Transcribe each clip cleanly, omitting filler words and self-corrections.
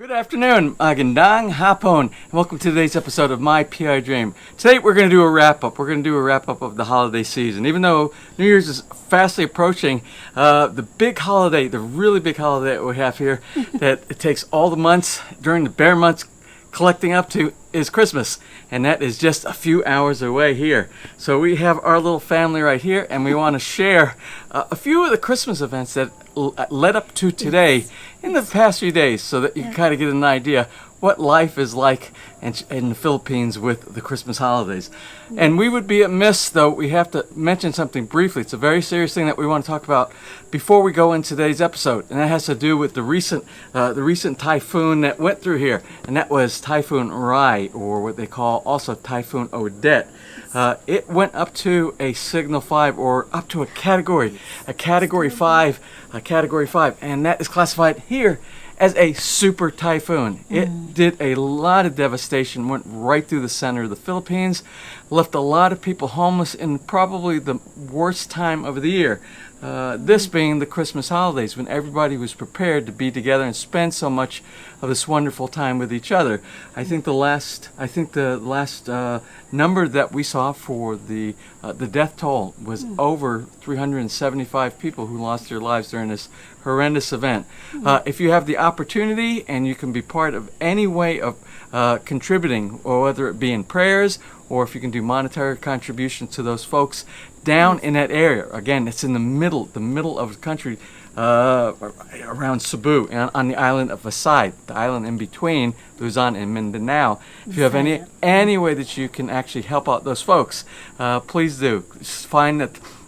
Good afternoon, magandang hapon, and welcome to today's episode of My PI Dream. Today we're going to do a wrap-up. We're going to do a wrap-up of the holiday season. Even though New Year's is fastly approaching, the big holiday, the really big holiday that we have here, that it takes all the months, during the bare months, collecting up to, is Christmas. And that is just a few hours away here. So we have our little family right here, and we want to share a few of the Christmas events that led up to today in the past few days, so that you can kind of get an idea what life is like in the Philippines with the Christmas holidays. And we would be amiss, though, we have to mention something briefly. It's a very serious thing that we want to talk about before we go into today's episode, and that has to do with the recent typhoon that went through here, and that was Typhoon Rycote, or what they call also Typhoon Odette. It went up to a signal 5, or up to a category 5, and that is classified here as a super typhoon. It did a lot of devastation, went right through the center of the Philippines, left a lot of people homeless in probably the worst time of the year. This being the Christmas holidays, when everybody was prepared to be together and spend so much of this wonderful time with each other. I think the last number that we saw for the death toll was over 375 people who lost their lives during this horrendous event. If you have the opportunity and you can be part of any way of contributing, or whether it be in prayers, or if you can do monetary contributions to those folks down in that area. Again, it's in the middle of the country, around Cebu, and on the island of Visayas, the island in between Luzon and Mindanao. If you have any way that you can actually help out those folks, please do. Just find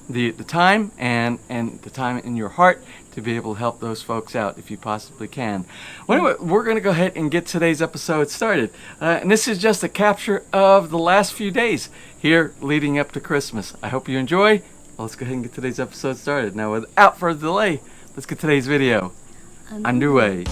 the time and the time in your heart to be able to help those folks out if you possibly can. Well, anyway, we're going to go ahead and get today's episode started. And this is just a capture of the last few days here leading up to Christmas. I hope you enjoy. Well, let's go ahead and get today's episode started. Now, without further delay, let's get today's video underway.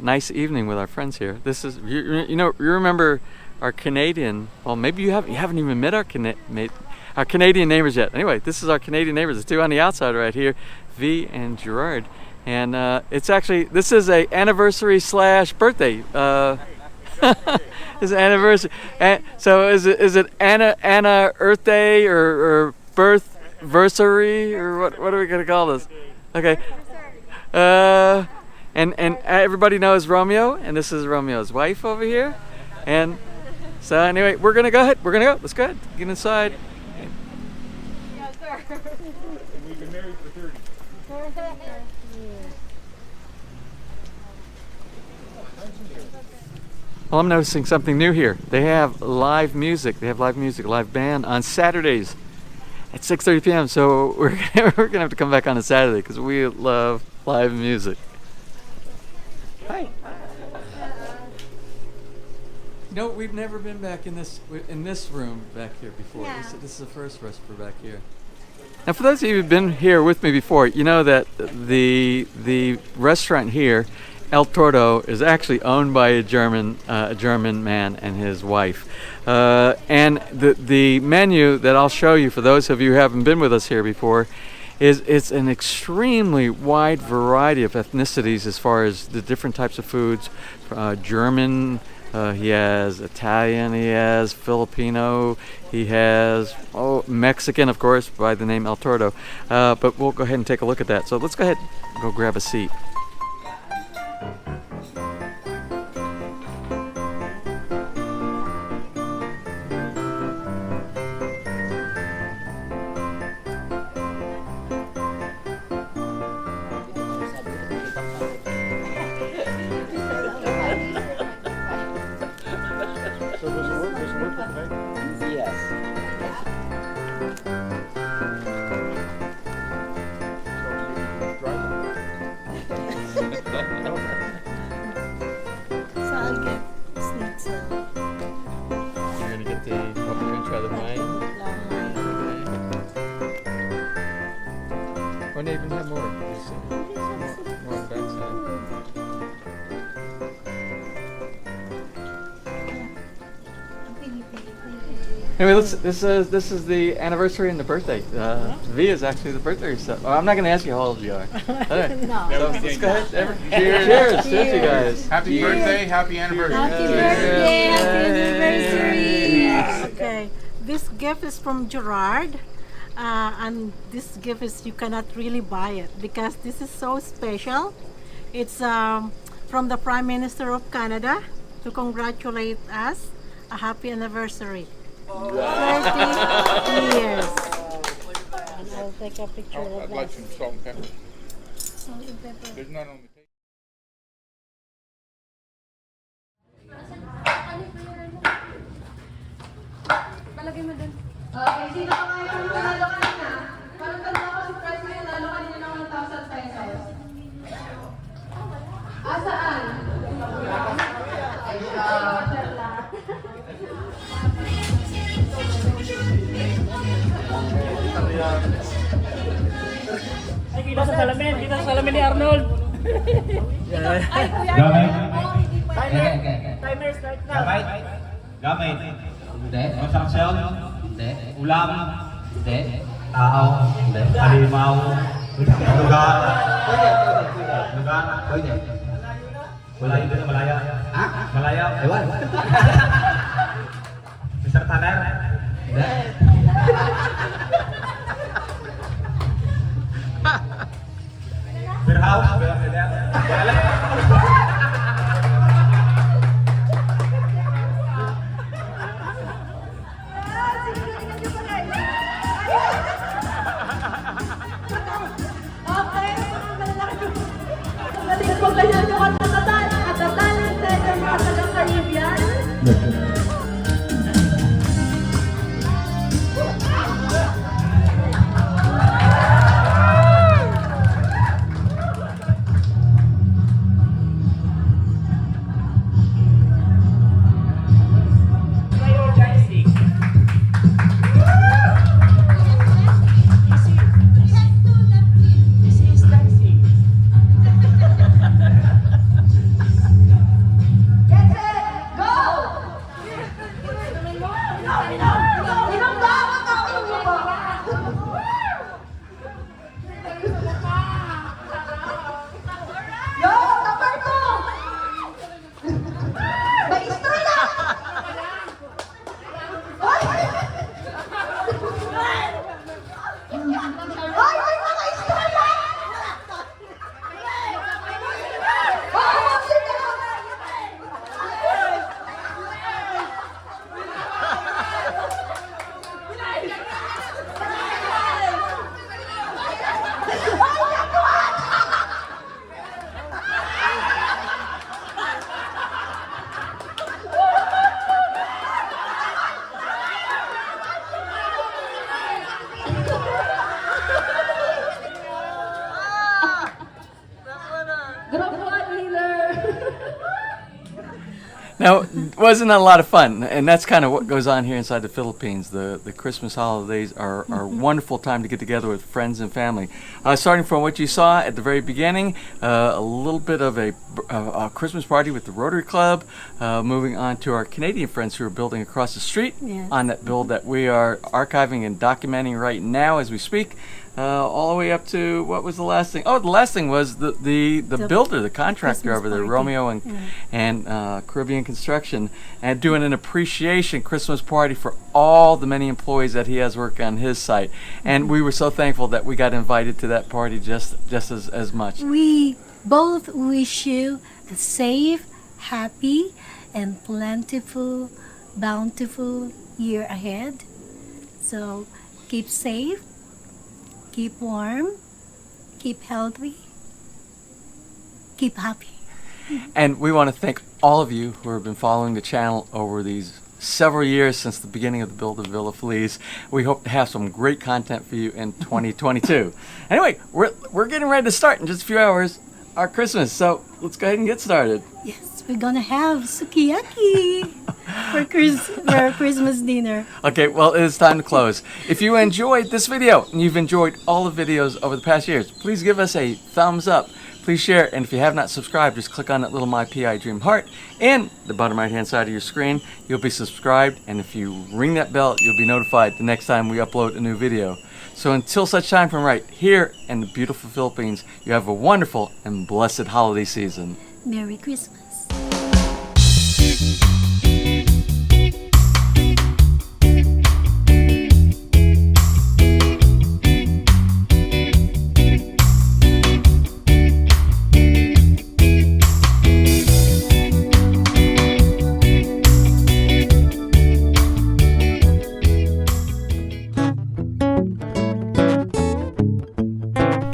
Nice evening with our friends here. This is, you remember our Canadian, well, maybe you haven't even met our Canadian neighbors yet. Anyway, this is our Canadian neighbors, the two on the outside right here, V and Gerard. And it's actually, this is a anniversary / birthday. It's an anniversary. And so is it Anna Earth Day or birth versary, or what are we gonna call this? Okay. And everybody knows Romeo, and this is Romeo's wife over here. And so anyway, we're gonna go ahead. Let's go ahead. Get inside. Yes, sir. And we've been married for 30. Well, I'm noticing something new here. They have live music. Live band on Saturdays at 6:30 p.m. So we're gonna have to come back on a Saturday because we love live music. Hi. We've never been back in this room back here before. Yeah. This is the first for us for back here. Now, for those of you who've been here with me before, you know that the restaurant here, El Tordo, is actually owned by a German man and his wife. And the menu that I'll show you, for those of you who haven't been with us here before, it's an extremely wide variety of ethnicities as far as the different types of foods, German, He has Italian, he has Filipino, he has Mexican, of course, by the name El Tordo. But we'll go ahead and take a look at that. So let's go ahead and go grab a seat. So does it work? Does it work with the night? Yes. So I'll get snakes now. You're gonna get the. You're gonna try the mine. Or they even have more. More on the backside. Anyway, this is the anniversary and the birthday. V is actually the birthday. So I'm not going to ask you how old you are. Alright. No. So let's go ahead. Cheers. Cheers to you guys. Happy birthday, happy anniversary. Happy birthday, happy anniversary. Okay, this gift is from Gerard. And this gift is, you cannot really buy it because this is so special. It's from the Prime Minister of Canada to congratulate us. A happy anniversary. 30 years. And I'll take a picture of I'd that. like some salt and pepper. Salt and pepper. There's none on the table. Okay, sino ka ngayon ang nanalo kanina? Parang tanda ko si Press na yung nanalo kanina ng 1,000 pesos. Saan? Ay, Ay, kita sa salamin ni Arnold. Ay, kuya. Gamit. Timer start na. Gamit. Gamit. Hindi. Konstruksyon. Hindi. Ulam. Hindi. Tao. Hindi. Halimaw. Lugar. Lugar. Pwede. Malayo din, malaya. Ha? Malaya. Ewan. Mr. Tanner. Hindi. Beer house. Pag ganyan yung at the talented ng mga taga-Caribbean. Now, wasn't a lot of fun, and that's kind of what goes on here inside the Philippines. The Christmas holidays are a wonderful time to get together with friends and family. Starting from what you saw at the very beginning, a little bit of a Christmas party with the Rotary Club, moving on to our Canadian friends who are building across the street on that build that we are archiving and documenting right now as we speak. All the way up to, what was the last thing? Oh, the last thing was the builder, the contractor Christmas over there, party. Romeo and Caribbean Construction, and doing an appreciation Christmas party for all the many employees that he has working on his site. And we were so thankful that we got invited to that party just as much. We both wish you a safe, happy, and plentiful, bountiful year ahead. So keep safe, keep warm, keep healthy, keep happy. And we want to thank all of you who have been following the channel over these several years since the beginning of the build of Villa Feliz. We hope to have some great content for you in 2022. Anyway, we're getting ready to start in just a few hours our Christmas, so let's go ahead and get started. Yes, we're gonna have sukiyaki for our Christmas dinner. Okay, well, it is time to close. If you enjoyed this video and you've enjoyed all the videos over the past years, please give us a thumbs up. Please share, and if you have not subscribed, just click on that little My PI Dream heart in the bottom right hand side of your screen. You'll be subscribed, and if you ring that bell, you'll be notified the next time we upload a new video. So until such time from right here in the beautiful Philippines, you have a wonderful and blessed holiday season. Merry Christmas.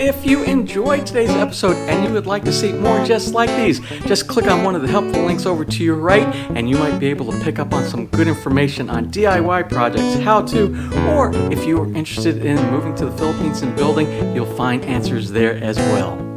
If you enjoyed today's episode and you would like to see more just like these, just click on one of the helpful links over to your right and you might be able to pick up on some good information on DIY projects, how to, or if you are interested in moving to the Philippines and building, you'll find answers there as well.